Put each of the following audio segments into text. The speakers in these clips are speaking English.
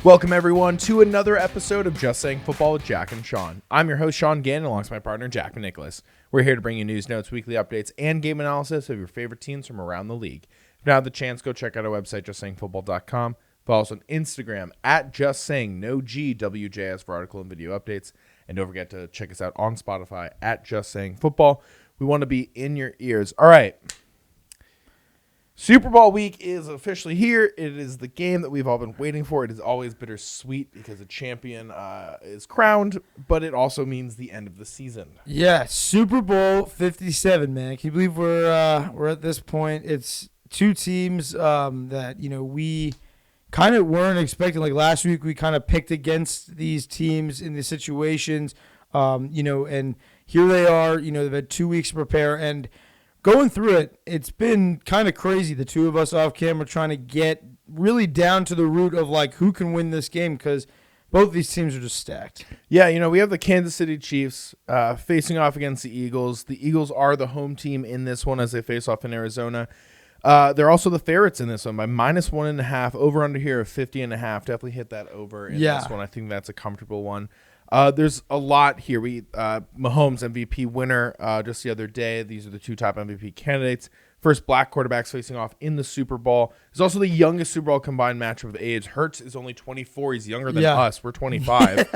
Welcome, everyone, to another episode of Just Saying Football with Jack and Sean. I'm your host, Sean Gannon, alongside my partner, Jack Nicholas. We're here to bring you news, notes, weekly updates, and game analysis of your favorite teams from around the league. If you don't have the chance, go check out our website, justsayingfootball.com. Follow us on Instagram at JustSaying, no G, WJS for article and video updates. And don't forget to check us out on Spotify at Just Saying Football. We want to be in your ears. All right. Super Bowl week is officially here. It is the game that we've all been waiting for. It is always bittersweet because a champion is crowned, but it also means the end of the season. Yeah, Super Bowl 57, man. Can you believe we're at this point? It's two teams that, we kind of weren't expecting. Like last week, we kind of picked against these teams in the situations, and here they are. They've had 2 weeks to prepare, and going through it, it's been kind of crazy. The two of us off camera trying to get really down to the root of like who can win this game because both these teams are just stacked. Yeah, we have the Kansas City Chiefs facing off against the Eagles. The Eagles are the home team in this one as they face off in Arizona. They're also the favorites in this one by -1.5. Over under here of 50.5. Definitely hit that over in this one. I think that's a comfortable one. There's a lot here. Mahomes MVP winner just the other day. These are the two top MVP candidates. First black quarterbacks facing off in the Super Bowl. It's also the youngest Super Bowl combined matchup of age. Hurts is only 24. He's younger than us. We're 25.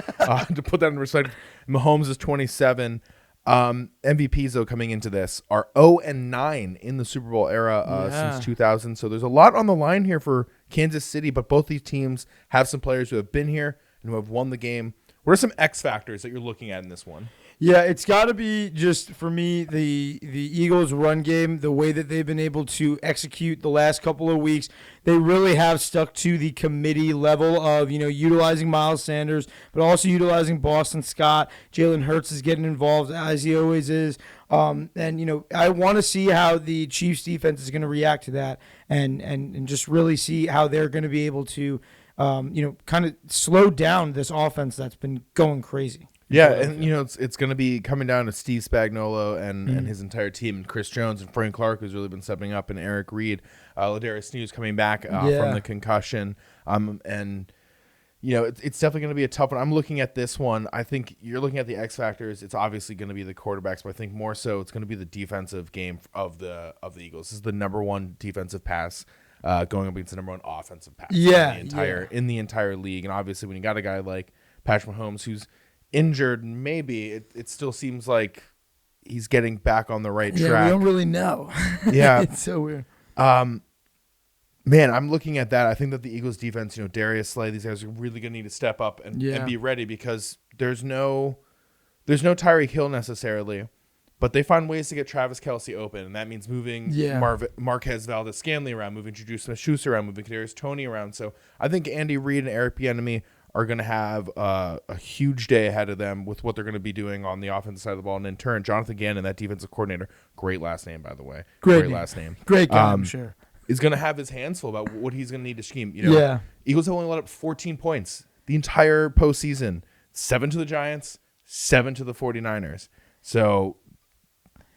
To put that in perspective, Mahomes is 27. MVPs, though, coming into this are 0-9 in the Super Bowl era since 2000. So there's a lot on the line here for Kansas City, but both these teams have some players who have been here and who have won the game. What are some X factors that you're looking at in this one? Yeah, it's got to be just, for me, the Eagles' run game, the way that they've been able to execute the last couple of weeks. They really have stuck to the committee level of, utilizing Miles Sanders, but also utilizing Boston Scott. Jalen Hurts is getting involved, as he always is. And I want to see how the Chiefs' defense is going to react to that and just really see how they're going to be able to kind of slow down this offense that's been going crazy. Yeah, and it's going to be coming down to Steve Spagnuolo and his entire team, and Chris Jones and Frank Clark, who's really been stepping up, and Eric Reed, Ladarius Snews coming back from the concussion, and it's definitely going to be a tough one. I'm looking at this one. I think you're looking at the X factors. It's obviously going to be the quarterbacks, but I think more so it's going to be the defensive game of the Eagles. This is the number one defensive pass. Going up against the number one offensive pass in the entire league. And obviously when you got a guy like Patrick Mahomes who's injured, maybe it still seems like he's getting back on the right track. We don't really know. Yeah. It's so weird. Man, I'm looking at that. I think that the Eagles defense, Darius Slay, these guys are really going to need to step up and be ready because there's no Tyreek Hill necessarily. But they find ways to get Travis Kelce open, and that means moving Marquez Valdez-Scantling around, moving Juju Smith-Schuster around, moving Kadarius Toney around. So I think Andy Reid and Eric Bieniemy are going to have a huge day ahead of them with what they're going to be doing on the offensive side of the ball. And in turn, Jonathan Gannon, that defensive coordinator, great last name, by the way. Great last name. Great guy, I'm sure. Is going to have his hands full about what he's going to need to scheme. Eagles have only let up 14 points the entire postseason. 7 to the Giants, 7 to the 49ers. So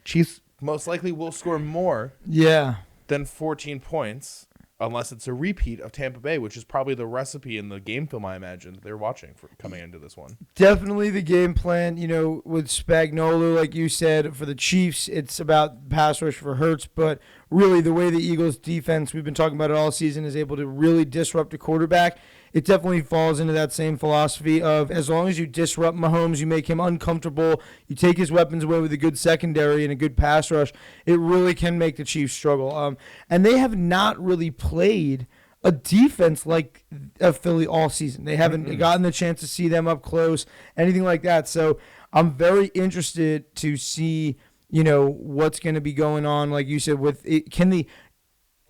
Chiefs most likely will score more than 14 points unless it's a repeat of Tampa Bay, which is probably the recipe in the game film I imagine they're watching for coming into this one. Definitely the game plan, with Spagnuolo, like you said, for the Chiefs, it's about pass rush for Hurts, but really the way the Eagles defense, we've been talking about it all season, is able to really disrupt a quarterback. It definitely falls into that same philosophy of as long as you disrupt Mahomes, you make him uncomfortable, you take his weapons away with a good secondary and a good pass rush, it really can make the Chiefs struggle. And they have not really played a defense like Philly all season. They haven't gotten the chance to see them up close, anything like that. So I'm very interested to see, what's going to be going on, like you said, with it. Can the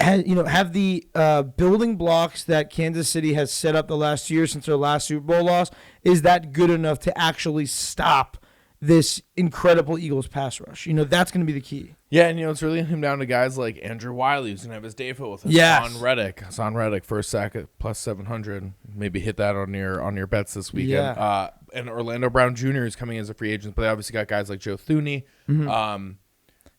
have the building blocks that Kansas City has set up the last 2 years since their last Super Bowl loss, is that good enough to actually stop this incredible Eagles pass rush? That's going to be the key. Yeah, and it's really him down to guys like Andrew Wiley, who's going to have his day full with Hassan Reddick, first sack at plus 700. Maybe hit that on your bets this weekend. Yeah. And Orlando Brown Jr. is coming as a free agent, but they obviously got guys like Joe Thuney.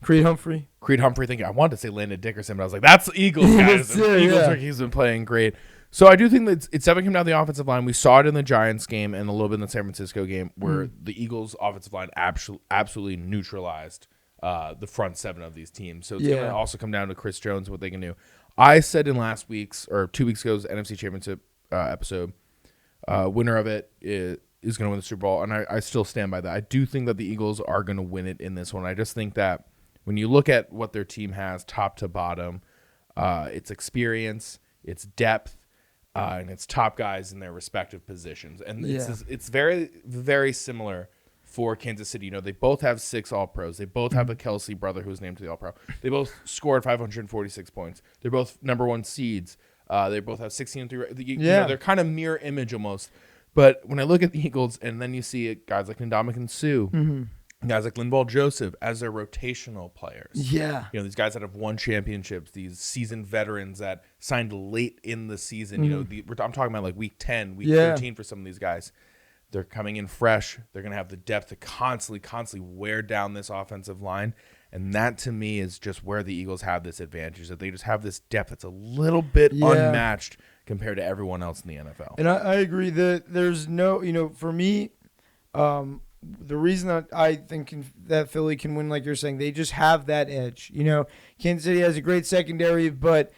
Creed Humphrey. I wanted to say Landon Dickerson, but I was like, that's the Eagles, guys. Eagles, he's been playing great. So I do think that it's definitely come down to the offensive line. We saw it in the Giants game and a little bit in the San Francisco game where the Eagles' offensive line absolutely neutralized the front seven of these teams. So it's going to also come down to Chris Jones, what they can do. I said in last week's or 2 weeks ago's NFC Championship episode, winner of it is going to win the Super Bowl, and I still stand by that. I do think that the Eagles are going to win it in this one. I just think that when you look at what their team has top to bottom, it's experience, it's depth, and it's top guys in their respective positions. And it's very, very similar for Kansas City. You know, they both have 6 All-Pros. They both have a Kelsey brother who was named to the All-Pro. They both scored 546 points. They're both number 1 seeds. They both have 16-3. You know, they're kind of mirror image almost. But when I look at the Eagles and then you see guys like Ndamukong Suh, guys like Linval Joseph as their rotational players. Yeah. You know, these guys that have won championships, these seasoned veterans that signed late in the season. You know, I'm talking about like week 10, week 13 for some of these guys. They're coming in fresh. They're going to have the depth to constantly wear down this offensive line. And that, to me, is just where the Eagles have this advantage, that they just have this depth that's a little bit unmatched compared to everyone else in the NFL. And I agree that there's no, you know, for me, the reason that I think that Philly can win, like you're saying, they just have that edge. You know, Kansas City has a great secondary, but,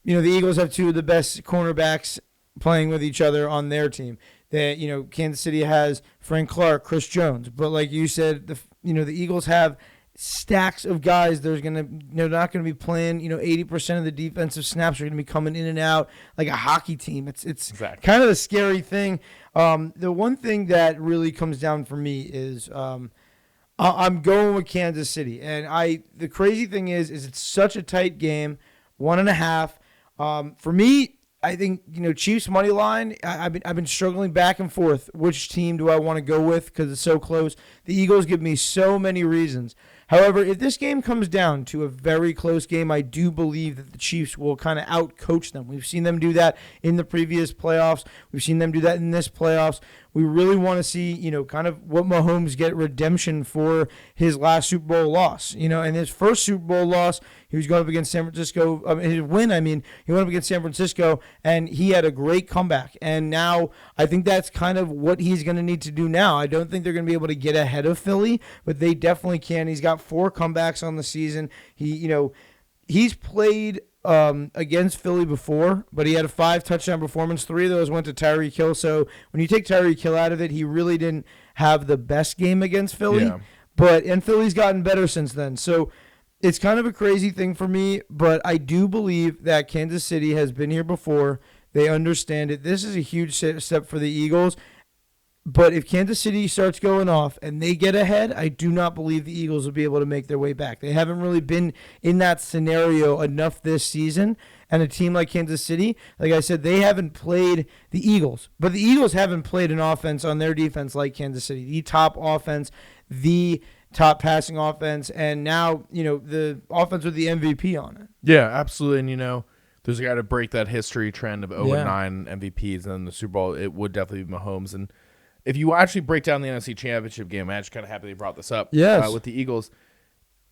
you know, the Eagles have 2 of the best cornerbacks playing with each other on their team. That, you know, Kansas City has Frank Clark, Chris Jones, but like you said, the Eagles have stacks of guys. They're not going to be playing. You know, 80% of the defensive snaps are going to be coming in and out like a hockey team. It's exactly kind of a scary thing. The one thing that really comes down for me is I'm going with Kansas City, and the crazy thing is it's such a tight game, 1.5. For me, I think, you know, Chiefs money line. I've been struggling back and forth. Which team do I want to go with because it's so close? The Eagles give me so many reasons. However, if this game comes down to a very close game, I do believe that the Chiefs will kind of out-coach them. We've seen them do that in the previous playoffs. We've seen them do that in this playoffs. We really want to see, you know, kind of what Mahomes get redemption for his last Super Bowl loss. You know, and his first Super Bowl loss, he was going up against San Francisco. His win, he went up against San Francisco, and he had a great comeback. And now I think that's kind of what he's going to need to do now. I don't think they're going to be able to get ahead of Philly, but they definitely can. He's got 4 comebacks on the season. He's played against Philly before, but he had a 5-touchdown performance. 3 of those went to Tyreek Hill. So when you take Tyreek Hill out of it, he really didn't have the best game against Philly. Yeah. And Philly's gotten better since then. So it's kind of a crazy thing for me, but I do believe that Kansas City has been here before. They understand it. This is a huge step for the Eagles. But if Kansas City starts going off and they get ahead, I do not believe the Eagles will be able to make their way back. They haven't really been in that scenario enough this season. And a team like Kansas City, like I said, they haven't played the Eagles. But the Eagles haven't played an offense on their defense like Kansas City. The top offense, the top passing offense, and now, you know, the offense with the MVP on it. Yeah, absolutely. And, you know, there's a guy to break that history trend of 0-9 MVPs and then the Super Bowl. It would definitely be Mahomes. And if you actually break down the NFC Championship game, I'm actually kind of happy they brought this up with the Eagles.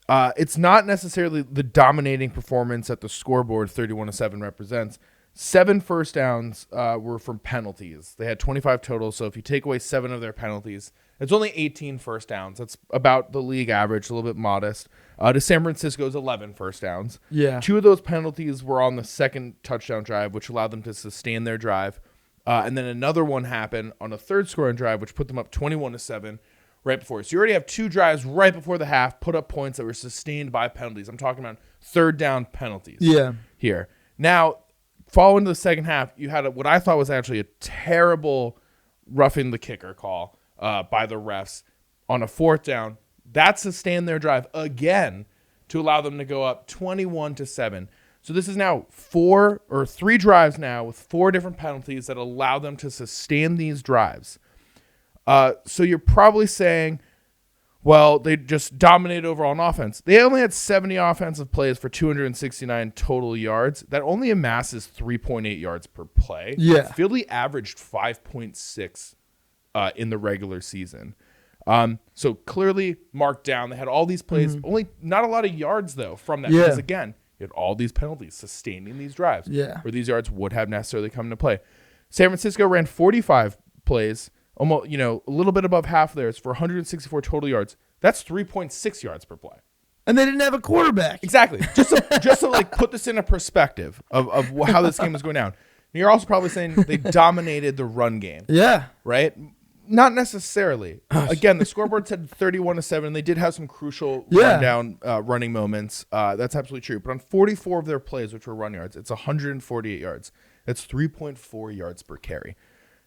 It's not necessarily the dominating performance that the scoreboard 31-7 represents. 7 first downs were from penalties. They had 25 total, so if you take away 7 of their penalties, it's only 18 first downs. That's about the league average, a little bit modest. To San Francisco's 11 first downs. Yeah. 2 of those penalties were on the second touchdown drive, which allowed them to sustain their drive. And then another one happened on a third scoring drive, which put them up 21-7 right before. So you already have 2 drives right before the half, put up points that were sustained by penalties. I'm talking about third down penalties here. Now, following the second half, you had what I thought was actually a terrible roughing the kicker call by the refs on a 4th down. That sustained their drive again to allow them to go up 21-7. So this is now 3 drives now with 4 different penalties that allow them to sustain these drives. So you're probably saying, well, they just dominated overall on offense. They only had 70 offensive plays for 269 total yards. That only amasses 3.8 yards per play. Yeah. Philly averaged 5.6 in the regular season. So clearly marked down. They had all these plays. Only not a lot of yards, though, from that. Because, again, You had all these penalties sustaining these drives Yeah. where these yards would have necessarily come into play. San Francisco ran 45 plays, almost, a little bit above half of theirs for 164 total yards. That's 3.6 yards per play. And they didn't have a quarterback. Exactly. Just to like put this in a perspective of how this game was going down. You're also probably saying they dominated the run game. Yeah. Right? Not necessarily. Again, the scoreboard said 31-7. They did have some crucial rundown running moments. That's absolutely true. But on 44 of their plays, which were run yards, it's 148 yards. That's 3.4 yards per carry.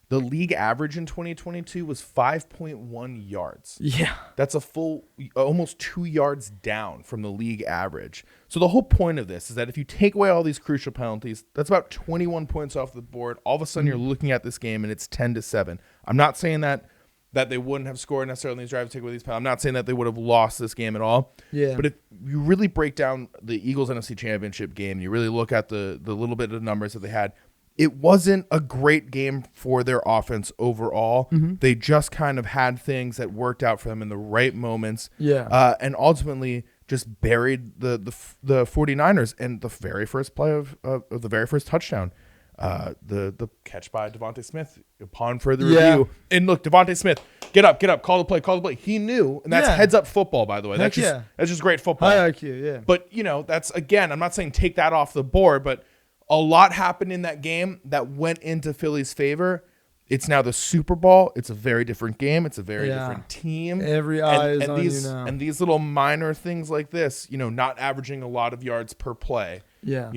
The league average in 2022 was 5.1 yards. Yeah. That's a full, almost 2 yards down from the league average. So the whole point of this is that if you take away all these crucial penalties, that's about 21 points off the board. All of a sudden, you're looking at this game and it's 10-7. I'm not saying that they wouldn't have scored necessarily in these drives, take away these penalties. I'm not saying that they would have lost this game at all. Yeah. But if you really break down the Eagles NFC Championship game, you really look at the little bit of numbers that they had, it wasn't a great game for their offense overall. They just kind of had things that worked out for them in the right moments. Yeah. And ultimately just buried the 49ers. And the very first play of the very first touchdown, the catch by Devontae Smith upon further review. And look, Devontae Smith, get up, call the play. He knew, and that's heads up football, by the way. That's just great football. High IQ, yeah. But, that's, again, I'm not saying take that off the board, but a lot happened in that game that went into Philly's favor. It's now the Super Bowl. It's a very different game. It's a very different team. Every eye is on these, you now. And these little minor things like this, not averaging a lot of yards per play. Yeah.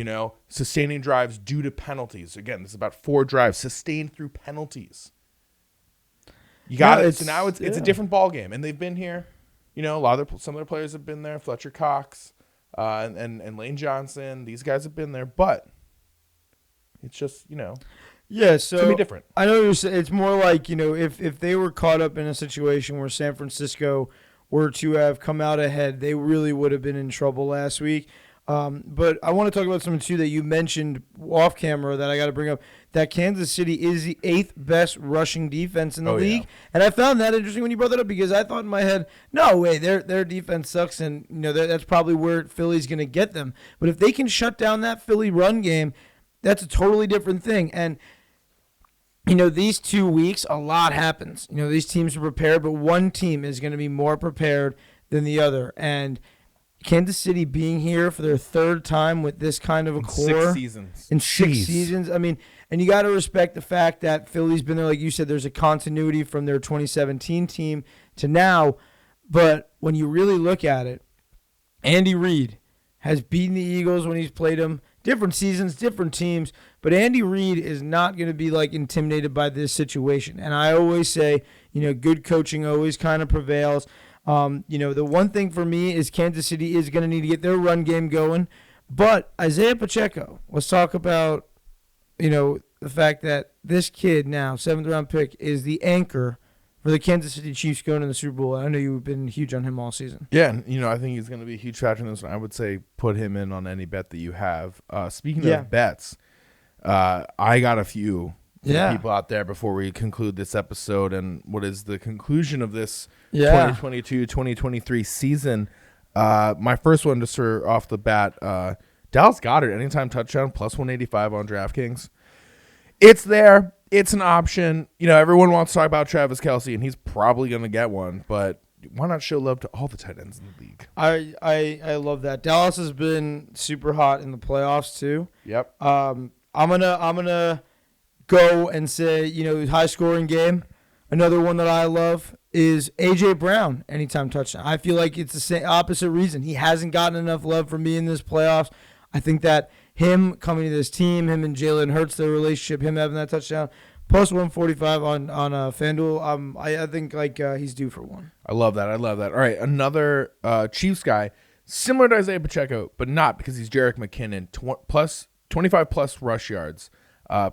Sustaining drives due to penalties. Again, this is about 4 drives sustained through penalties. You got it. So now it's a different ball game, and they've been here. Some of their players have been there. Fletcher Cox, and Lane Johnson. These guys have been there, but it's just, yeah, so it's going to be different. I know it's more like, if they were caught up in a situation where San Francisco were to have come out ahead, they really would have been in trouble last week. But I want to talk about something, too, that you mentioned off camera that I got to bring up, that Kansas City is the 8th best rushing defense in the league. Yeah. And I found that interesting when you brought that up, because I thought in my head, no way, their defense sucks, and that's probably where Philly's going to get them. But if they can shut down that Philly run game, that's a totally different thing. And, these 2 weeks, a lot happens. These teams are prepared, but one team is going to be more prepared than the other. And Kansas City being here for their 3rd time with this kind of a core. 6 seasons. In 6 seasons. I mean, and you got to respect the fact that Philly's been there. Like you said, there's a continuity from their 2017 team to now. But when you really look at it, Andy Reid has beaten the Eagles when he's played them. Different seasons, different teams, but Andy Reid is not going to be intimidated by this situation. And I always say, good coaching always kind of prevails. The one thing for me is Kansas City is going to need to get their run game going. But Isaiah Pacheco, let's talk about, the fact that this kid now, 7th round pick, is the anchor for the Kansas City Chiefs going to the Super Bowl. I know you've been huge on him all season. Yeah, and, I think he's going to be a huge factor in this one. I would say put him in on any bet that you have. Speaking of bets, I got a few people out there before we conclude this episode and what is the conclusion of this 2022-2023 season. My first one, just off the bat, Dallas Goedert, anytime touchdown, plus 185 on DraftKings. It's there. It's an option. Everyone wants to talk about Travis Kelce, and he's probably going to get one, but why not show love to all the tight ends in the league? I love that. Dallas has been super hot in the playoffs too. Yep. I'm gonna go and say, high scoring game. Another one that I love is AJ Brown, anytime touchdown. I feel like it's the same opposite reason. He hasn't gotten enough love from me in this playoffs. I think that him coming to this team, him and Jalen Hurts, their relationship, him having that touchdown, plus 145 on FanDuel. I think he's due for one. I love that. All right, another Chiefs guy, similar to Isaiah Pacheco, but not, because he's Jerick McKinnon, plus 25 plus rush yards,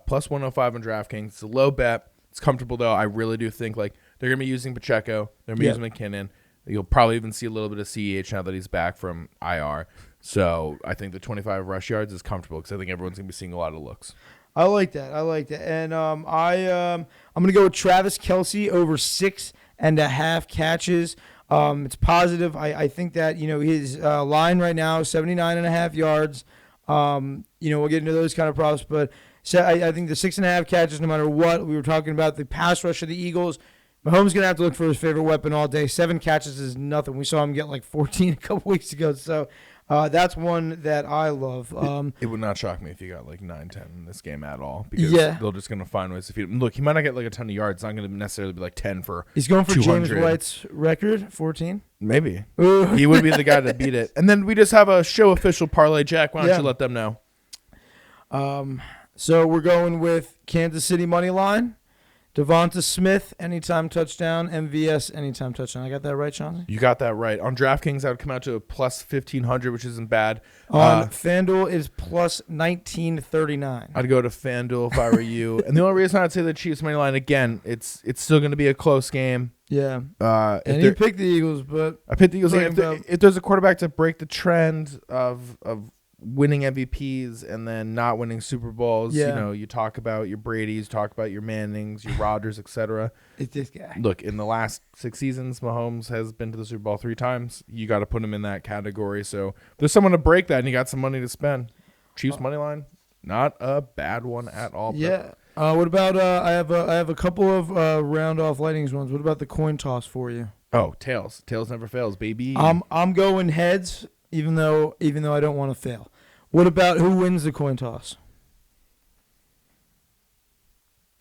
plus 105 on DraftKings. It's a low bet. It's comfortable though. I really do think they're gonna be using Pacheco. They're gonna be using McKinnon. You'll probably even see a little bit of CEH now that he's back from IR. So I think the 25 rush yards is comfortable, because I think everyone's going to be seeing a lot of looks. I like that. And I'm going to go with Travis Kelce over 6.5 catches. It's positive. I think that, his line right now is 79.5 yards. We'll get into those kind of props, but I think the 6.5 catches, no matter what, we were talking about the pass rush of the Eagles. Mahomes going to have to look for his favorite weapon all day. 7 catches is nothing. We saw him get like 14 a couple weeks ago. So that's one that I love. It would not shock me if he got like 9-10 in this game at all, because they're just going to find ways to feed him. Look, he might not get like a ton of yards. It's not going to necessarily be like 10 for He's going for 200. James White's record, 14. Maybe. He would be the guy to beat it. And then we just have a show official parlay. Jack, why don't you let them know? So we're going with Kansas City money line. Devonta Smith, anytime touchdown. MVS, anytime touchdown. I got that right, Chauncey? You got that right. On DraftKings, I would come out to a plus 1,500, which isn't bad. On FanDuel is plus 1939. I'd go to FanDuel if I were you. And the only reason I'd say the Chiefs money line, again, it's still going to be a close game. Yeah. And you picked the Eagles, but I picked the Eagles. If there's a quarterback to break the trend of winning MVPs and then not winning Super Bowls, you talk about your Bradys, talk about your Mannings, your Rodgers, etc. It's this guy. Look, in the last 6 seasons, Mahomes has been to the Super Bowl 3 times. You got to put him in that category. So if there's someone to break that and you got some money to spend, Chiefs money line, not a bad one at all. Yeah. What about I have a couple of round off lightnings ones. What about the coin toss for you? Oh, tails. Tails never fails, baby. I'm going heads, even though I don't want to fail. What about who wins the coin toss?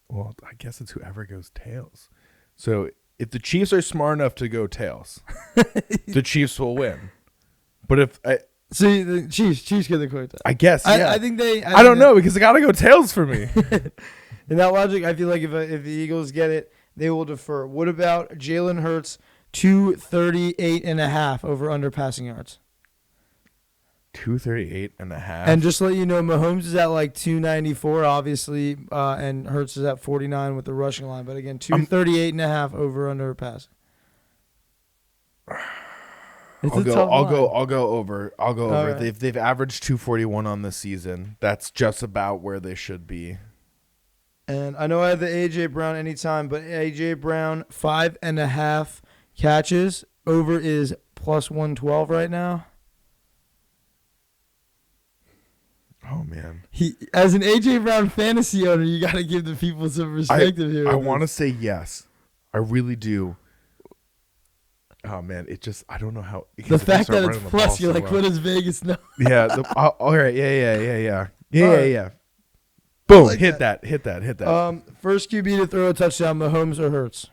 Well, I guess it's whoever goes tails. So if the Chiefs are smart enough to go tails, the Chiefs will win. But if the Chiefs get the coin toss. I guess, yeah. I think they. I don't know, because they got to go tails for me. In that logic, I feel like if the Eagles get it, they will defer. What about Jalen Hurts 238.5 over under passing yards? 238.5. And just to let you know, Mahomes is at like 294, obviously, and Hurts is at 49 with the rushing line. But again, 238.5 over under passing. I'll go over. Right. They've averaged 241 on this season. That's just about where they should be. And I know I have the A.J. Brown anytime, but A.J. Brown 5.5 catches. Over is plus 112 right now. Oh, man. As an A.J. Brown fantasy owner, you got to give the people some perspective here. I want to say yes. I really do. Oh, man. I don't know how. The fact that it's plus, you're like, what does Vegas know? Yeah. All right. Yeah. Boom. Like hit that. First QB to throw a touchdown, Mahomes or Hurts?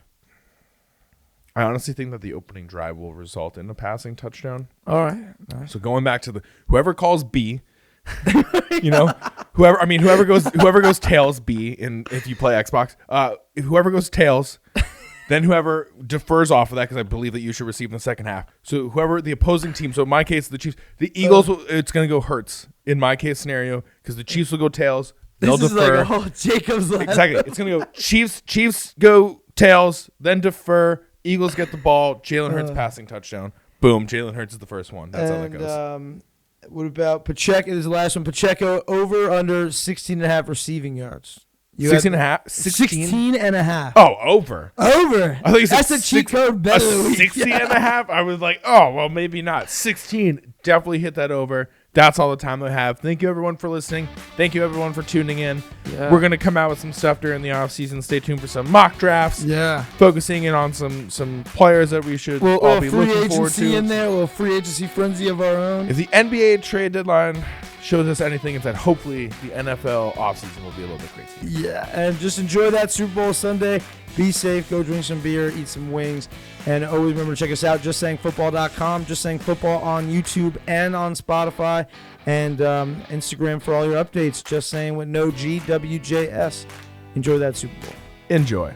I honestly think that the opening drive will result in a passing touchdown. All right. So going back to whoever calls B, whoever goes tails B, if you play Xbox, whoever goes tails, then whoever defers off of that, because I believe that you should receive in the second half. So whoever the opposing team, so in my case the Chiefs, the Eagles, it's going to go Hurts in my case scenario, because the Chiefs will go tails. They'll defer. Like a whole Jacob's ladder. Exactly. It's going to go Chiefs go tails, then defer. Eagles get the ball. Jalen Hurts passing touchdown. Boom. Jalen Hurts is the first one. That's how that goes. What about Pacheco? This is the last one. Pacheco over under 16.5 receiving yards. 16.5? 16.5. Oh, over. Over. I think that's a cheat code better than 16.5? I was like, oh, well, maybe not. 16. Definitely hit that over. That's all the time we have. Thank you, everyone, for listening. Thank you, everyone, for tuning in. Yeah. We're going to come out with some stuff during the offseason. Stay tuned for some mock drafts. Yeah. Focusing in on some players that we should all be looking forward to. In there, a little free agency frenzy of our own. If the NBA trade deadline shows us anything, it's that hopefully the NFL offseason will be a little bit crazy. Yeah, and just enjoy that Super Bowl Sunday. Be safe. Go drink some beer, eat some wings. And always remember to check us out, justsayingfootball.com, Just Saying Football on YouTube and on Spotify, and Instagram for all your updates. Just Saying with no G, WJS. Enjoy that Super Bowl. Enjoy.